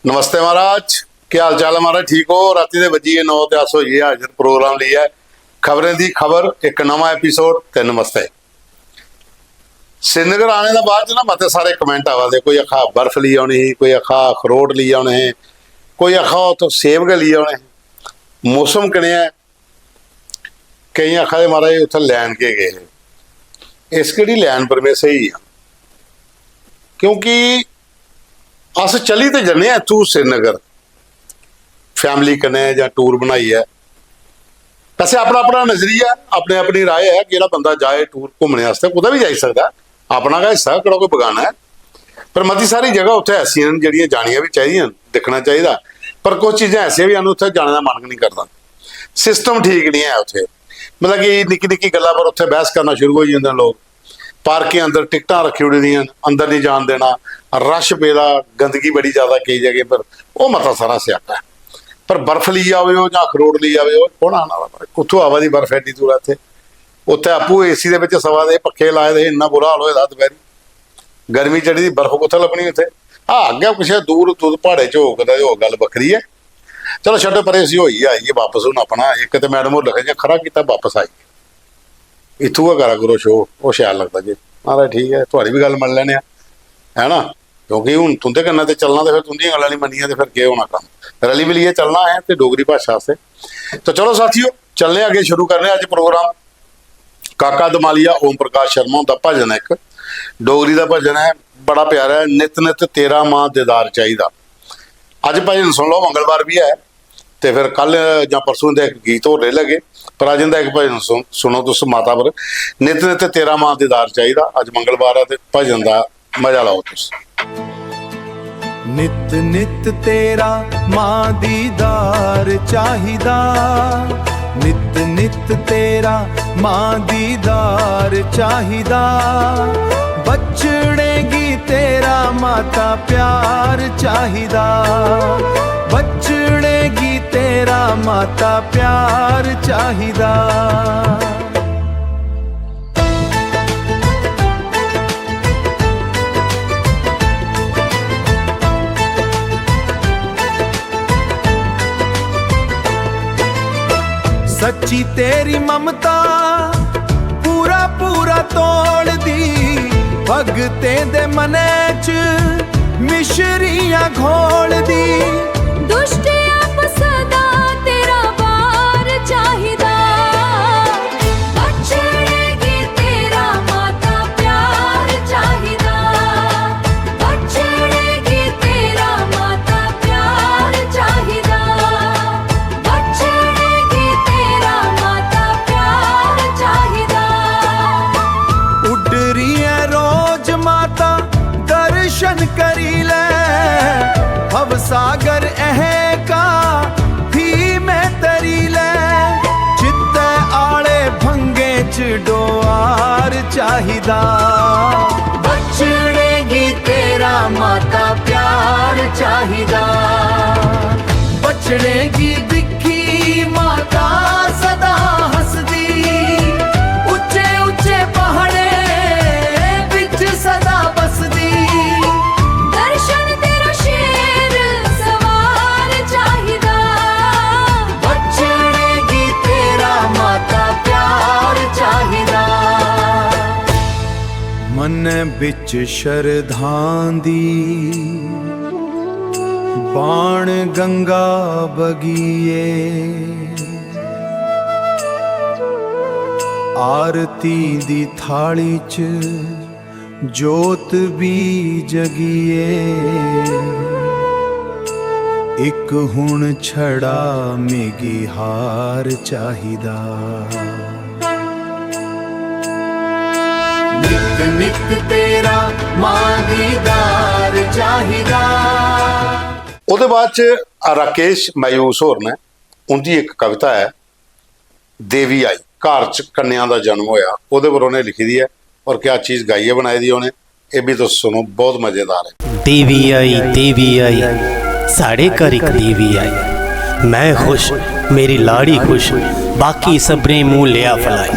नमस्ते महाराज, क्या हाल चाल है महाराज? ठीक हो? राती दे वजी 9 ते अस होइए हाजिर प्रोग्राम लिया खबरें दी खबर एक नवा एपीसोड ते नमस्ते। श्रीनगर आने का बाद ना मते सारे कमेंट आवा दे, कोई आखा बर्फ ली आनी, कोई आखा अखरोट ली आने, कोई आखा तो सेब गए ली आने, मौसम कनेहा है, कई आखा दे महाराज उत्थे लैन के गए। इस केड़ी लैन पर में सही है, क्योंकि अस चली तो जन्ने इत्थू श्रीनगर फैमिली कन्नै जां टूर बनाई है। वैसे अपना अपना नजरिया, अपनी अपनी राय है कि बंदा जाए टूर घूमने वास्ते कुदै भी जाई सकदा, अपना का हिस्सा केड़ा कोई बगाना है। पर मती सारी जगह उत्थे ऐसियां न जिहड़ियां जानियां भी चाहिदियां, दिखना चाहिदा, पर कुछ चीज़ां ऐसियां भी उत्थे जाने का मन नहीं करता। सिस्टम ठीक नहीं है उत्थे, मतलब कि निक्की निक्की गल्लां पर उत्थे बहस करना शुरू हो जाते हैं लोग। पार्क के अंदर टिकटां रखी उड़ी दियां, अंदर नहीं जान देना, रश पेदा, गंदगी बड़ी ज़्यादा कई जगह पर, वो मता सारा स्यापा है। पर बर्फ ली आवे हो जां अखरोट ली आवे हो, कौन आना वा? कुत्थों आवा दी बर्फ एड्डी दूर इत्थे? उत्थे आपू एसी दे विच सवा दे पक्खे लाए दे, इन्ना बुरा हाल होएदा दपैहरी, गर्मी चढ़ी दी, बर्फ कुत्थे लभनी उत्थे? हाँ अग्गे पिछे दूर दूर प्हाड़े च होकदा हो, गल बखरी है। चलो छड्डो परे, असीं होई आइए वापस। हुण अपना एक ते मैडम होर लिखे खरा कीता वापस आई, इत्थू गै करा करो शो, वो शैल लगता जी। महाराज ठीक है, थोड़ी भी गल मन लैने है ना, क्योंकि हूँ तुंदे कन्नै ते चलना, तो फिर तुंदियां गल्लां नहीं मनियां तो फिर केह् होना कम्म? रली मिलिए चलना है तो डोगरी भाशा से। तो चलो साथियों चलने अगे, शुरू करने अज प्रोग्राम। काका दमालिया ओम प्रकाश शर्मा का भजन है, एक डोगरी का भजन है, बड़ा प्यारा है। नित नित तेरा मां दीदार चाहिदा। अज भजन सुन लो, मंगलवार भी है, तो फिर कल या परसों के एक गीत होर ले लगे, पर अज का एक भजन सुनो तुस माता पर। नित नित तेरा मां दीदार चाहिदा, अज मंगलवार है तो भजन का मजा लाओ तुस। नित नित तेरा मां दीदार चाहिदा, नित नित तेरा मां दीदार चाहिदा, बचड़ेगी तेरा माता प्यार चाहिदा, बचड़ेगी तेरा माता प्यार चाहिदा। सच्ची तेरी ममता पूरा पूरा तोड़ दी, भगतें दे मनै च मिश्रियां घोल दी, दुष्ट आप सदा तेरा वार चाहिदा, बचड़ेगी तेरा माता प्यार चाहिदा, बचड़ेगी तेरा माता प्यार चाहिदा, बचड़ेगी तेरा माता प्यार चाहिदा। उड रही है रोज माता दर्शन करी ले, भव सागर एह का थी मैं तरी ले, चित्ते आले भंगे च डोआर चाहिदा, बचड़ेगी तेरा माता प्यार चाहिदा, बचड़ेगी दिखी माता सदा हसदी, उच्चे उच्चे पहाड़े बिच सदा बसदी, दर्शन तेरा शेर सवार चाहिदा, बचड़ेगी तेरा माता प्यार चाहिदा। मन बिच शरधां दी बाण गंगा बगिए, आरती दी थाली च जोत भी जगिए, एक हुण छड़ा मिगी हार चाहिदा, नित नित तेरा मां दीदार चाहिदा। ਉਹਦੇ ਬਾਅਦ ਚ राकेश मायूस होर ने, उनकी एक कविता है देवी आई। घर च कन्या का जन्म होया, ਉਹਦੇ पर उन्हें लिखी दी है, और क्या चीज़ गाई है बनाई दी उन्हें, ये भी तो सुनो, बहुत मज़ेदार है। देवी आई साढ़े घर एक देवी आई, मैं खुश मेरी लाड़ी खुश, बाकी सबने मुँह लिया फलाई।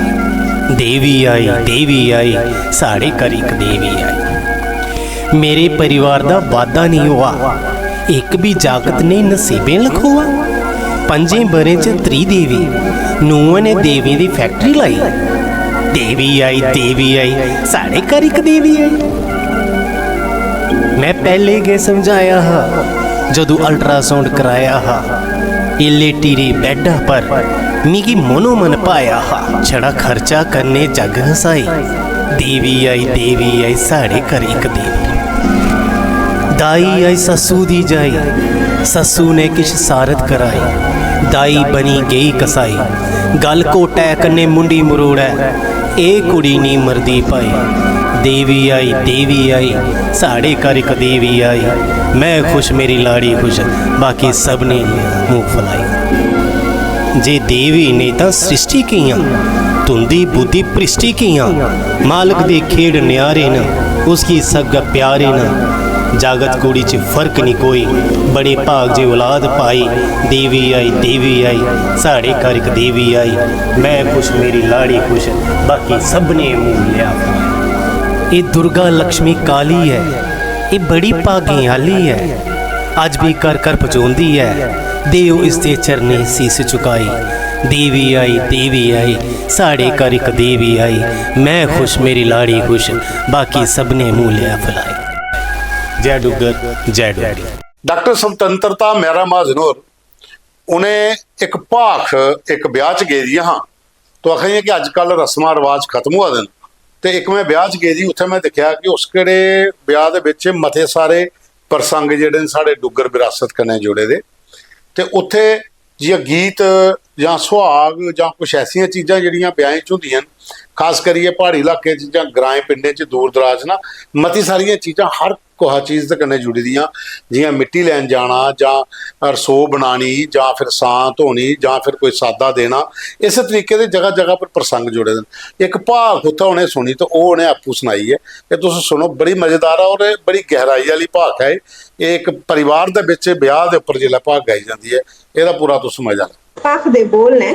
देवी आई साढ़े घर एक देवी आई। मेरे परिवार का वादा नहीं हुआ, एक भी जागत ने नसीबें लखोआ। पंजे बरे च त्री देवी, नूंह ने देवी दी फैक्ट्री लाई। देवी आई साढ़े घर एक देवी आई। मैं पहले गए समझाया हा जदू अल्ट्रासाउंड कराया हा। ये लेटी री बैडा पर मिगी मनो मन पाया हा। छड़ा खर्चा करने जग हसाई। देवी आई साढ़े घर एक देवी। दाई आई ससू दी जाई, ससू ने किश सारत कराई। दाई बनी गई कसाई, गल कोटा कन्ने मुंडी मरोड़ा। ए कुड़ी नी मरदी पाई। देवी आई साढ़े घर एक देवी आई। मैं खुश मेरी लाड़ी खुश, बाकी सब ने मुँह फलाई। जे देवी ने तां सृष्टि कीयां, तुंदी बुद्धि भ्रिष्टि कीयां। मालक दे खेड़ न्यारे न, उसकी सग प्यारे न। जागत कुड़ी च फर्क नहीं कोई, बड़े भाग जे औलाद पाई। देवी आई साढ़े घर एक देवी आई। मैं खुश मेरी लाड़ी खुश, बाकी सब ने मुँह लिया। ये दुर्गा लक्ष्मी काली है, ये बड़ी भागें आली है। अज भी कर कर पचोंदी है, देव इसके चरने सीस चुकाई। देवी आई साढ़े घर एक देवी आई। मैं खुश मेरी लाड़ी खुश, बाकी सब ने मुँह लिया फलाई। जय डुग्गर जय डोगरी। डॉक्टर स्वतंत्रता मेरा महाजनोर उन्हें एक भाख एक ब्याह च गए दी हाँ, तो आखिए कि अजकल रस्मां रिवाज खत्म हुआ दिन। तो एक मैं ब्याह च गई दी, उत्थे मैं देखा कि उस केड़े ब्याह दे विच मते सारे प्रसंग जिहड़े साढ़े डुग्गर विरासत कन्नै जुड़े दे। ते उत्थे जियां गीत जां सुहाग जां कुछ ऐसियां चीज़ां जिहड़ियां ब्याहें च हुंदियां, खास करिए पहाड़ी इलाके च जां ग्राएं पिंडें च दूर दराज ना मती सारियां चीज़ां हर कोहा चीज़ दे कन्नै जुड़ी दियां, जियां मिट्टी लैन जाना जां रसो बनानी जां फिर सांत होनी जां फिर कोई सादा देना। इस तरीके दे जगह जगह पर प्रसंग जुड़े दे। एक भाख उत्थे उन्हें सुनी तो वो उन्हें आपूं सुनाई है कि तुस सुनो, बड़ी मज़ेदार है और बड़ी गहराई वाली भाख है। ये एक परिवार दे विच ब्याह दे उपर जिसलै भाख गाई जाती है, ਇਹਦਾ पूरा तुस मजा लो। भाख दे बोल ने,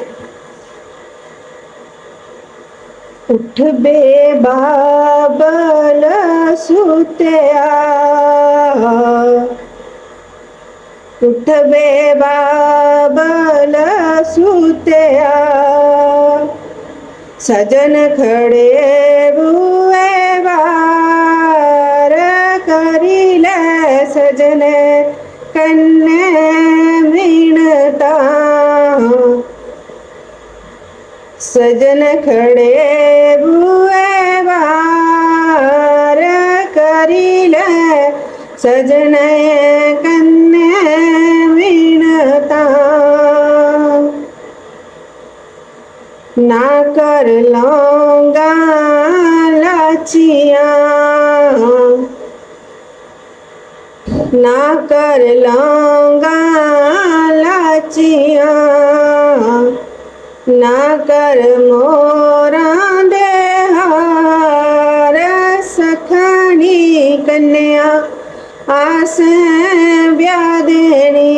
उठ बे बाबल सुतिया, उठ बे बाबल सुतिया। सजन खड़े बुए बार करी ले सजन कन्ने मिणता। सजन खड़े बुए बार करी ले सजन कन्ने मिणता। ना कर लौंगा लाचियां, ना कर लौंगा लाचियां। ना कर मोरां दे हार सखनी कन्या आस ब्याह देनी।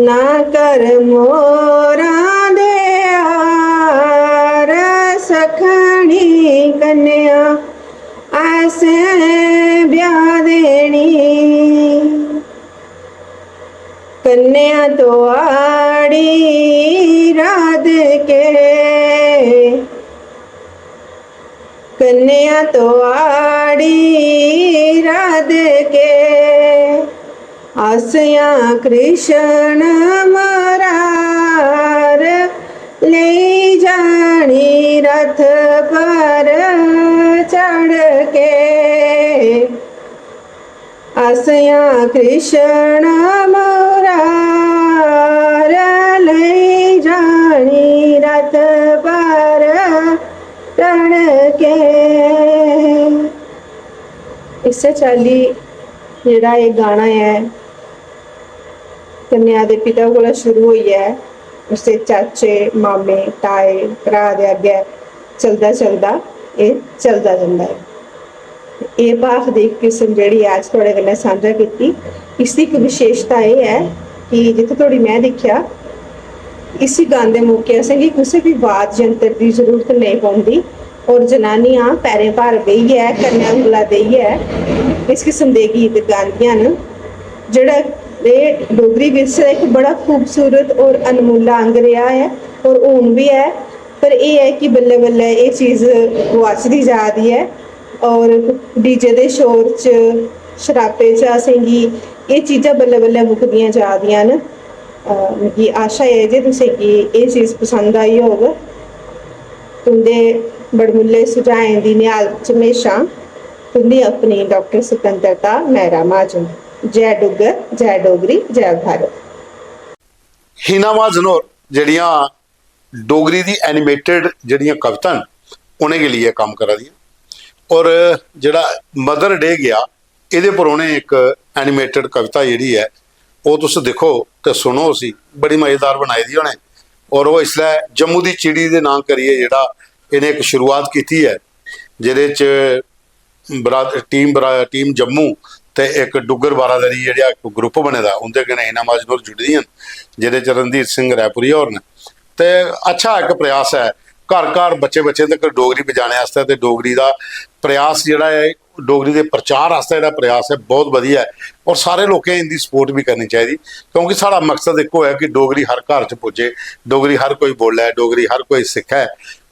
ना कर मोरां दे हार सखनी कन्या आस ब्याह देनी। कन्या तो आड़ी राध के, कन्या तो आड़ी राध के। आसिया कृष्ण मरार ले जानी रथ पर चढ़ के। आसिया कृष्ण मरार ले जानी रथ पर चढ़ के। इसे चाली जेड़ा ये गाना है कन्या दे पिता कोला शुरू हुई है, उसके चाचे मामे ताए भरा दे अगे चलदा चलदा ये चलदा जंदा है। ये भाख दी किस्म जेहड़ी अज थोड़े कन्नै सांझा कीती। इसकी एक विशेषता यह है कि जिथे थोड़ी मैं देखा इसी गाने मौके असेंगी किसी भी वाद यंत्र की जरूरत नहीं पौंदी। ਔਰ ਜਨਾਨੀਆਂ ਪੈਰੇ ਭਾਰ ਬਈ ਹੈ, ਕੰਨਿਆਂ ਉਂਗਲਾਂ ਦਈ ਹੈ, ਇਸ ਕਿਸਮ ਦੇ ਗੀਤ ਗਾਉਂਦੀਆਂ ਨੇ। ਜਿਹੜਾ ਇਹ ਡੋਗਰੀ ਵਿਰਸੇ ਦਾ ਇੱਕ ਬੜਾ ਖੂਬਸੂਰਤ ਔਰ ਅਨਮੁੱਲਾ ਅੰਗ ਰਿਹਾ ਹੈ ਔਰ ਹੁਣ ਵੀ ਹੈ, ਪਰ ਇਹ ਹੈ ਕਿ ਬੱਲੇ ਬੱਲੇ ਇਹ ਚੀਜ਼ ਗੁਆਚਦੀ ਜਾ ਰਹੀ ਹੈ ਔਰ ਡੀਜੇ ਦੇ ਸ਼ੋਰ 'ਚ, ਸ਼ਰਾਬੇ 'ਚ ਸਿੰਘੀ ਇਹ ਚੀਜ਼ਾਂ ਬੱਲੇ ਬੱਲੇ ਮੁੱਕਦੀਆਂ ਜਾ ਰਹੀਆਂ ਨੇ। मिगी आशा है जे तुसें गी एह् चीज़ पसंद आई होग। तुंदे बड़मुल्ले सुझाएं दी निहालत च हमेशा तुंदी अपनी डॉक्टर सुतंत्रता मेहरा महाजन। जय डुग्गर, जय डोगरी, जय भारत। हीना महाजनोर जड़ियाँ डोगरी दी एनिमेटेड जड़ियाँ कविता उन्हें के लिए काम करा दियाँ और जड़ा मदर डे गया ये पर उन्हें एक एनिमेटेड कविता जी है वो तुस देखो तो सुनो सी बड़ी मज़ेदार बनाई दी उन्हें और वो इसलिए जम्मू की चिड़ी के नाम करिए जड़ा इन्हें एक शुरुआत की है जिहदे च टीम जम्मू ते एक डुग्गर बारादरी जिहड़ा ग्रुप बने दा उनके कन्नै हीना महाजनोर जुड़ी दियां जिहदे च रणधीर सिंह रैपुरी होर ने ते अच्छा एक प्रयास है घर घर बच्चे बच्चे तक डोगरी बजाने वास्ते ते डोगरी का प्रयास जिहड़ा है डोगरी के प्रचार वास्ते जिहड़ा प्रयास है बहुत वधिया है और सारे लोगों इनकी सपोर्ट भी करनी चाहिए क्योंकि साड़ा मकसद एको है कि डोगरी हर घर च पुजे, डोगरी हर कोई बोले, डोगरी हर कोई सिखे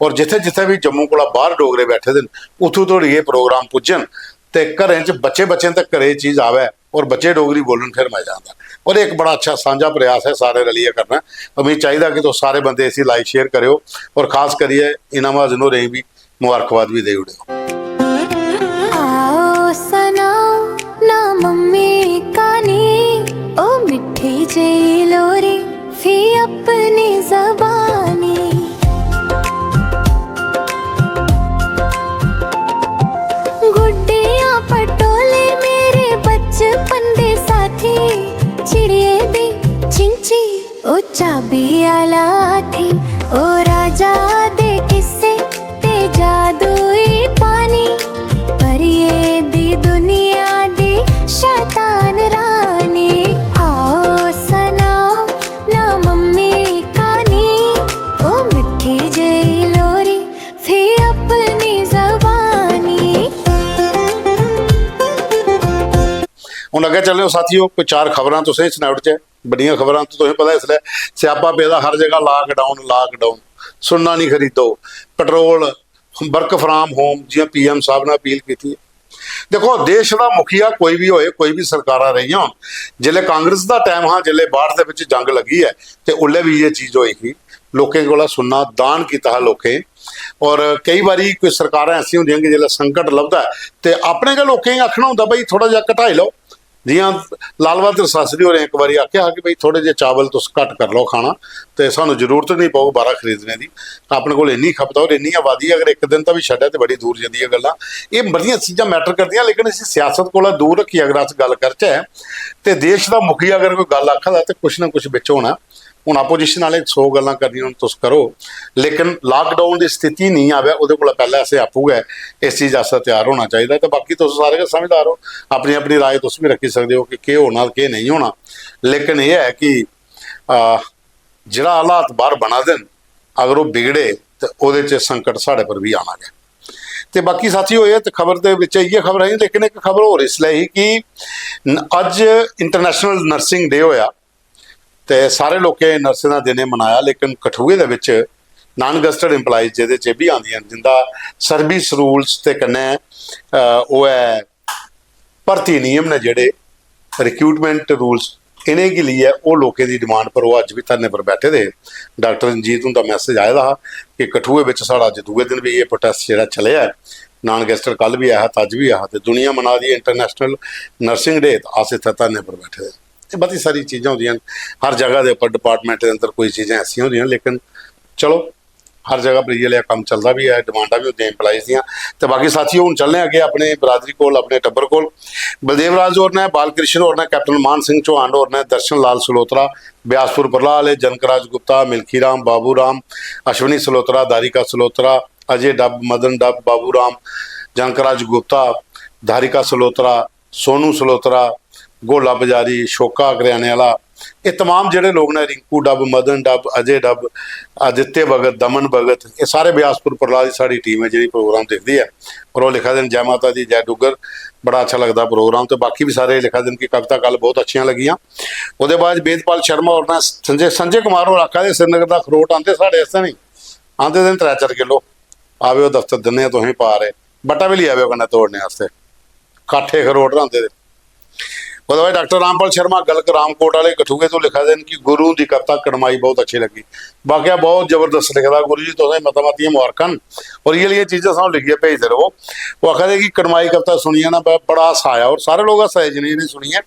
और जिथे जिथे भी जम्मू कोला बाहर डोगरे बैठे दे उत्थों धोड़ी ये प्रोग्राम पुजन तो घरें च बच्चे बच्चे तक घरे चीज़ आवे और बच्चे डोगरी बोलन फिर मजा आता और एक बड़ा अच्छा सांझा प्रयास है सारे रलिए करना। उम्मीद चाहिए कि तो सारे बंदे इसी लाइक शेयर करो और खास करिए हीना महाजनोर भी मुबारकबाद भी दे उड़े। आओ सनाओ ना मम्मी कहानी, ओ मिठी जी लोरी फी अपनी ज़बानी। गुड्डियां पटोले मेरे बचपन दे साथी, चिड़िए दी चिंची ओ चाबी आला थी, ओ राजा दे किस्से ते जादुई पानी, परिये दी दुनिया दी शैतान रानी। आओ सनाओ ना मम्मी कहानी, ओ मिठी जेही लोरी फी अपनी ज़बानी। हुण अगे चलो साथियों कोई चार खबरां तो सही सनाउट च बड़ियां खबरां तो तुम्हें पता इसलिए स्यापा पेदा हर जगह लॉकडाउन सुनना नहीं खरीदो पेट्रोल वर्क फ्राम होम जियां PM साहब ने अपील की थी। देखो देश का मुखिया कोई भी होए कोई भी सरकार रही होन जिले कांग्रेस का टाइम हाँ जिले बाढ़ के विच जंग लगी है तो उल्ले भी ये चीज़ होई थी लोगों को सुनना दान किया लोगों और कई बारी कोई सरकार ऐसी होंदियां कि जिले संकट लभदा है तो अपने के लोगों आखना होंदा भाई थोड़ा जिहा घटाई लो जियां लाल बहादुर शास्त्री होरें एक बार आख्या कि भाई थोड़े जे चावल तुस घट कर लो खाना तो सानू जरूरत नहीं पऊ बारा खरीदने की अपने को इन्नी खपत और इन्नी आबादी अगर एक दिन तो भी छड्डे तो बड़ी दूर जाती है गल्लां ये बड़ियां चीज़ां मैटर करदियां लेकिन इस सियासत को दूर रखी अगर अस गल करचै तो देश का मुखिया अगर कोई गल आखदा तो कुछ ना कुछ बिच होना। हुण अपोजिशन वाले 100 गल्लां करनियां तुस करो लेकिन लॉकडाउन की स्थिति नहीं आवे उहदे कोल पहले असें आपू गए इस चीज़ आस्ते तैयार होना चाहिए। तो बाकी तुस सारे के समझदार हो अपनी अपनी राय तुस भी रखी सकते हो कि केह् होना केह् नहीं होना लेकिन यह है कि जिहड़ा हालात बाहर बना देन अगर वो बिगड़े तो उहदे च संकट साढ़े पर भी आना गया। तो बाकी साथियों ये तो खबर के विच इयै खबर है लेकिन एक खबर होर इसलिए ही कि अज इंटरनेशनल नर्सिंग डे होया तो सारे लोग नर्सें का दिन मनाया लेकिन कठुए दे विच नॉन गजटेड इंपलाइज जिहदे च भी आंदियां जिंदा सर्विस रूल्स ते कन्नै वो है भर्ती नियम ने जिहड़े रिक्रूटमेंट रूल्स इन्हें के लिए वो लोगों की डिमांड पर वो अज भी धरने पर बैठे थे। डॉक्टर रंजीत उनका मैसेज आया था कि कठुए में साढ़ा अज दूए दिन भी ये प्रोटेस्ट जो चलिया है नॉन गजटेड कल भी आया अज भी आया तो दुनिया मना दी इंटरनेशनल नर्सिंग डे अस इतने धरने पर बैठे थे। बड़ी सारी चीज़ां होंदियां हर जगह के उपर डिपार्टमेंट के अंदर कोई चीज़ें ऐसी होंदियां लेकिन चलो हर जगह पर ये काम चलता भी है डिमांडा भी होंदियां इंपलाइज दियां। तो बाकी साथियों हुण चलने अगे अपने बरादरी को अपने टब्बर को बलदेव राज होर ने बालकृष्ण होर ने कैप्टन मान सिंह चौहान होर ने दर्शन लाल सलोत्रा ब्यासपुर बरलाल जनकराज गुप्ता मिल्खी राम बाबू राम अश्विनी सलोत्रा धारिका सलोत्रा अजय डब मदन डब बाबू राम जनकराज गुप्ता धारिका सलोत्रा सोनू सलोत्रा गोला बजारी शोका करियाने वाला ये तमाम ਜਿਹੜੇ ਲੋਕ ਨੇ ਰਿੰकू डब मदन डब अजय डब आदित्य भगत दमन भगत ये सारे बियासपुर प्रहलाद ਦੀ ਸਾਡੀ ਟੀਮ ਹੈ ਜਿਹੜੀ ਪ੍ਰੋਗਰਾਮ ਦੇਖਦੀ ਹੈ और वो लिखा दिन जय माता दी जय डुगर बड़ा अच्छा लगता प्रोग्राम तो बाकी भी सारे लिखा दिन की कविता कल बहुत अच्छियां लगियां ਉਹਦੇ बाद वेदपाल शर्मा और ना संजय कुमार और आखा दे श्रीनगर ਦਾ ਖਰੋਟ ਆਂਦੇ ਸਾਡੇ ਇੱਥੇ ਨਹੀਂ ਆਂਦੇ ਦਿਨ 3-4 ਕਿਲੋ ਆਵੇ ਉਹ ਦਫ਼ਤਰ ਦਿੰਨੇ ਆ ਤੁਸੀਂ ਪਾ ਰਹੇ ਬਟਾ ਵੀ ਲਿਆਵੇ ਉਹ ਕਹਿੰਦਾ ਤੋੜਨੇ ਵਾਸਤੇ ਕਾਠੇ ਖਰੋਟ ਰਾਂਦੇ ਦੇ ਉਹਦੇ ਬਾਅਦ डॉक्टर रामपाल शर्मा गलक रामकोट वाले कठुए तो लिखा देन कि गुरु की कविता कड़माई बहुत अच्छी लगी बाकी बहुत जबरदस्त लिखा गुरु जी तुसें मतमतियां मुबारकां और ये चीज़ें सानूं लिखिए भेजते रहो वो आखा कि कड़माई कविता सुनी है ना बड़ा हसाया और सारे लोग हसाए जिन्हें सुनी है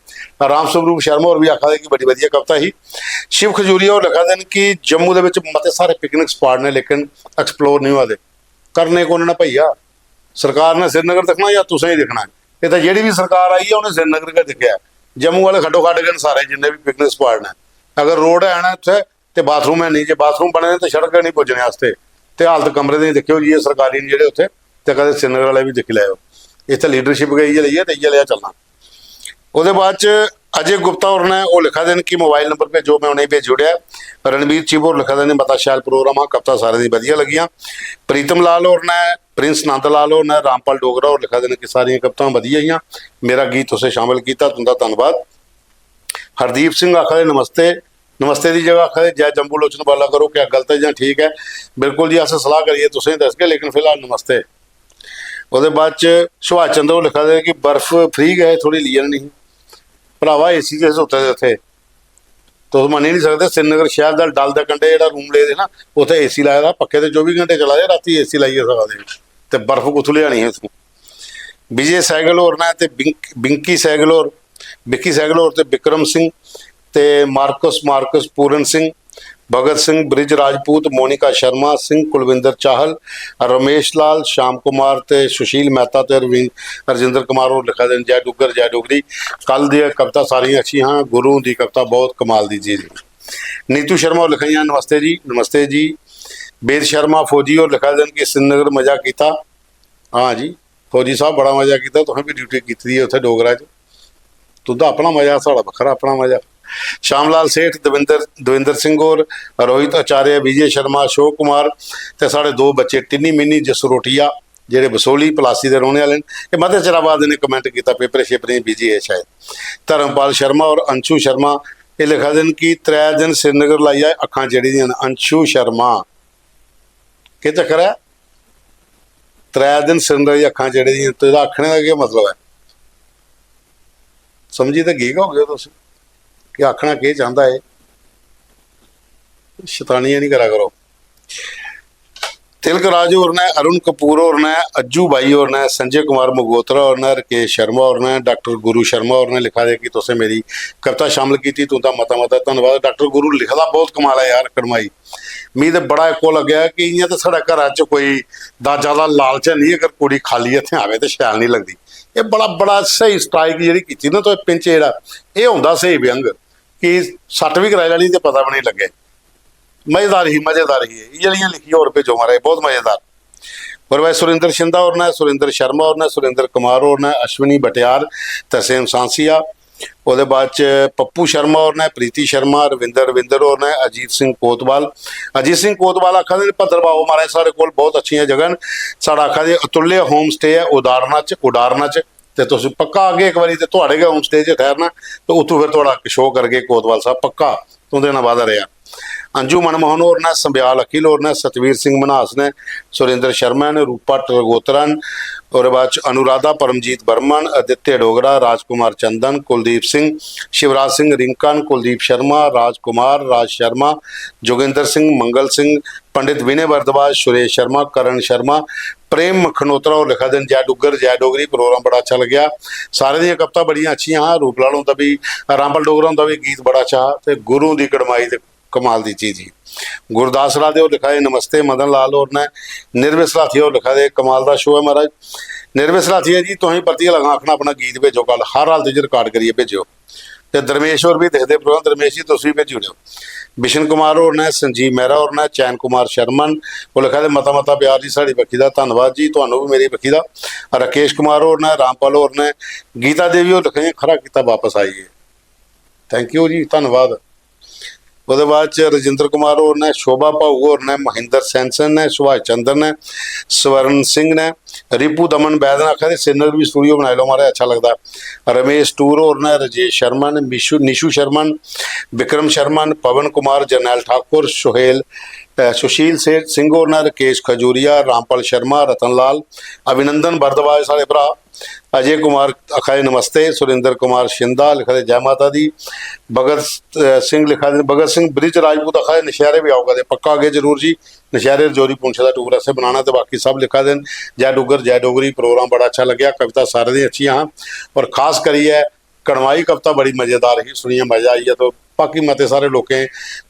राम स्वरूप शर्मा और भी आखा कि बड़ी वधिया कविता ही शिव खजूरिया और लिखा देन कि जम्मू के विच मते सारे पिकनिक स्पॉट ने लेकिन एक्सप्लोर नहीं होते करने को उन्होंने भैया सरकार ने श्रीनगर दिखना या तुसें ही दिखना है ये तो जी भी सरकार आई है उन्हें श्रीनगर का दिखा जम्मू वाले खड्डो खड्ड गए सारे जिन्हें भी पिकनिक स्पॉट ने अगर रोड है ना इतने तो बाथरूम है नहीं जो बाथरूम बने तो सड़क नहीं पुजने वास्ते तो हालत कमरे के देखियो जी सरकारी जो उत्थे तो कदे श्रीनगर वाले भी दिख लियो इतने लीडरशिप गई लईए तो इयै लिया चलना उसके बाद अजय गुप्ता और ने वो लिखा देन कि मोबाइल नंबर पे जो मैं उन्हें भेज जुड़िया रणबीर चीबो और लिखा देने बता शैल प्रोग्राम आ कविता सारे दी वधिया लगियां प्रीतम लाल और ने प्रिंस नंद लाल और ने रामपाल डोगरा और लिखा देने कि सारियां कवितां वधिया ही मेरा गीत उसे शामिल किया तुंदा धन्यवाद हरदीप सिंह आखा दे नमस्ते नमस्ते की जगह आखा दे जय जंबू लोचन वाला करो क्या गलत है या ठीक है बिल्कुल जी अस सलाह करिए तुसें दस के लेकिन फिलहाल नमस्ते उसके बाद सुभाष चंद्र लिखा दे कि बर्फ फ्री गए थोड़ी लियन नहीं भरावा एसी के सुते थे तुम मनी नहीं सकते श्रीनगर शहर का डल के कंढे जो रूम ले ना उत्थे एसी लाया पक्के तो 24 घंटे चला जाए राती एसी लाइए सकते तो बर्फ कुछ लिया है उसको विजय सैगल और ना बिंकी सैगल और विक्की सैगल और विक्रम सिंह ते मार्कस पूरन सिंह भगत सिंह ब्रिज राजपूत मोनिका शर्मा सिंह कुलविंदर चाहल रमेश लाल श्याम कुमार ते सुशील मेहता ते रजिंदर कुमार और लिखा दिन जय डुगर जय डोगरी कल दी कविता सारी अच्छी हाँ गुरु की कविता बहुत कमाल दी चीज नीतू शर्मा और लिखाई नमस्ते जी बेद शर्मा फौजी और लिखा दिन कि श्रीनगर मजा किया हाँ जी फौजी साहब बड़ा मजा किया तुसें भी ड्यूटी की है उत्थे डोगरा तुदा अपना मजा साड़ा बखरा अपना मजा श्यामलाल सेठ दविंदर सिंह और रोहित आचार्य विजय शर्मा अशोक कुमार ते साढ़े 2 बच्चे टिन्नी मिनी जसरोटिया जेडे बसोली पलासी के रोने वाले ये मध्य चराबाद ने कमेंट किया पेपर शेपर बिजी है शायद धर्मपाल शर्मा और अंशु शर्मा ये लिखा दिन कि 3 दिन श्रीनगर लाई आए अखां चढ़ी दी अंशु शर्मा के चक्कर है 3 दिन श्रीनगर की अखां चढ़ी दी तो आखने का क्या मतलब है समझी तो गीक हो गए तुम कि आखना के चाहता है शैतानियां नहीं करा करो तिलक राजू और ने अरुण कपूर और ने अज्जू भाई और ने संजय कुमार मगोत्रा और ने राकेश शर्मा और ने डॉक्टर गुरु शर्मा और ने लिखा है कि तुसें मेरी कविता शामिल की थी तुंदा मता धन्यवाद डॉक्टर गुरु लिखदा बहुत कमाल है यार कड़माई मी तो बड़ा इको लग्या कि इयां तो साढ़े घर च कोई दा ज्यादा लालच नहीं अगर कुड़ी खाली इत्थे आवे तो शैल नहीं लगती ये बड़ा सही स्ट्राइक जी की ना तो पिंच जेड़ा ये हुंदा सही व्यंग कि सट भी कराई लैनी तो पता भी नहीं लगे मजेदार ही ये जड़ियाँ लिखी और भेजो मारे बहुत मजेदार और भाई सुरेंद्र शिंदा और ने सुरेंद्र शर्मा और ने सुरेंद्र कुमार और ने अश्विनी भटियार तहसीन सांसिया ਉਹਦੇ बाद पप्पू शर्मा और ने प्रीति शर्मा रविंदर और ने अजीत सिंह कोतवाल आखा दे भद्रवाह महाराज साढ़े कोल बहुत अच्छी जगह साढ़ा आखा दे अतुल्य होम स्टे है उडारना च तो तुम पक्का आगे एक बारी तो गए होम स्टे च ठहरना तो उतों फिर थोड़ा शो करके कोतवाल साहब पक्का तुंदे नाल वादा रहा अंजू मनमोहन और ने संब्याल अखिल और ने सतवीर सिंह मनास ने सुरेंद्र शर्मा ने रूपा टरगोतरा और बाद अनुराधा परमजीत बर्मन आदित्य डोगरा राजकुमार चंदन कुलदीप सिंह शिवराज सिंह रिंकन कुलदीप शर्मा राजकुमार राज शर्मा जोगिंदर सिंह मंगल सिंह पंडित विनय भारद्वाज सुरेश शर्मा करण शर्मा प्रेम मखनोत्रा और लिखा दिन जय डुगर जय डोगरी प्रोग्राम बड़ा अच्छा लग्या सारे दी कविता बड़ियां अच्छियां हाँ रूपलाल होंदा भी रामपाल डोगरा होंदा भी गीत बड़ा अच्छा ते गुरु की कड़माई ते कमाल दी चीज ही गुरदास राधे और लिखा है नमस्ते मदन लाल और ने निर्भय सलाथिया और लिखा है कमाल का शो है महाराज निर्भय सलाथिया जी तुम परतिया लगा आखना अपना गीत भेजो कल हर हाल च रिकॉर्ड करिए भेजो तो धर्मेश और भी देखते प्रोग्राम धर्मेश जी तुम भी भेजी ओड़ो बिशन कुमार और ने संजीव मेहरा और ने चैन कुमार शर्मन वो लिखा है मता प्यार जी साड़ी बखी का धन्यवाद जी तुहानू भी मेरी बखी का राकेश कुमार और ने रामपाल और ने गीता देवी और लिखा खरा किता वापस आई है थैंक यू जी, धन्यवाद। ਉਹਦੇ ਬਾਅਦ ਚ ਰਜਿੰਦਰ ਕੁਮਾਰ ਹੋਰ ਨੇ, ਸ਼ੋਭਾ ਭਾਊ ਹੋਰ ਨੇ, ਮਹਿੰਦਰ ਸੈਂਸਨ ਨੇ, ਸੁਭਾਸ਼ ਚੰਦਰ ਨੇ, ਸਵਰਨ ਸਿੰਘ ਨੇ, रिपू दमन बैद ने आखा सिनर भी स्टूडियो बनाए लो हमारा अच्छा लगता। रमेश टूर और ने, राजेश शर्मा ने, निशु शर्मा, विक्रम शर्मा, पवन कुमार, जरनैल ठाकुर, सुशील सिंह और ने, राकेश खजूरिया, रामपाल शर्मा, रतन लाल, अभिनंदन भारद्वाज सारे भरा, अजय कुमार अखाए नमस्ते, सुरेंद्र कुमार शिंदा लिखा दे जय माता दी, भगत सिंह लिखा दे, भगत सिंह ब्रिज राजपूत अखाए नशहरे भी आओगा दे पक्का आगे जरूर जी, नशहरे रजौरी पुंछ का टूर ऐसे बनाना तो बाकी सब लिखा देन। जय डुगर जय डोगरी प्रोग्राम बड़ा अच्छा लग्या, कविता सारे दी अच्छी हाँ, और खास करिए कड़माई कविता बड़ी मज़ेदार ही सुनिए, मज़ा आई है। तो बाकी मते सारे लोकें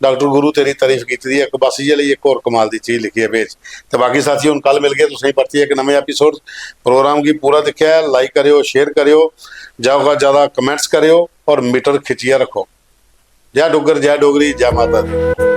डॉक्टर गुरु तेरी तारीफ की थी, एक बस ये एक और कमाल की चीज़ लिखी है पेज। तो बाकी साथी हम कल मिल गए तो सही परती है एक नवे एपीसोड प्रोग्राम की पूरा दिखा है, लाइक करियो, शेयर करियो, ज़्यादा ज़्यादा कमेंट्स करियो और मीटर खिंचिया रखो। जय डुगर जय डोगरी जय माता दी।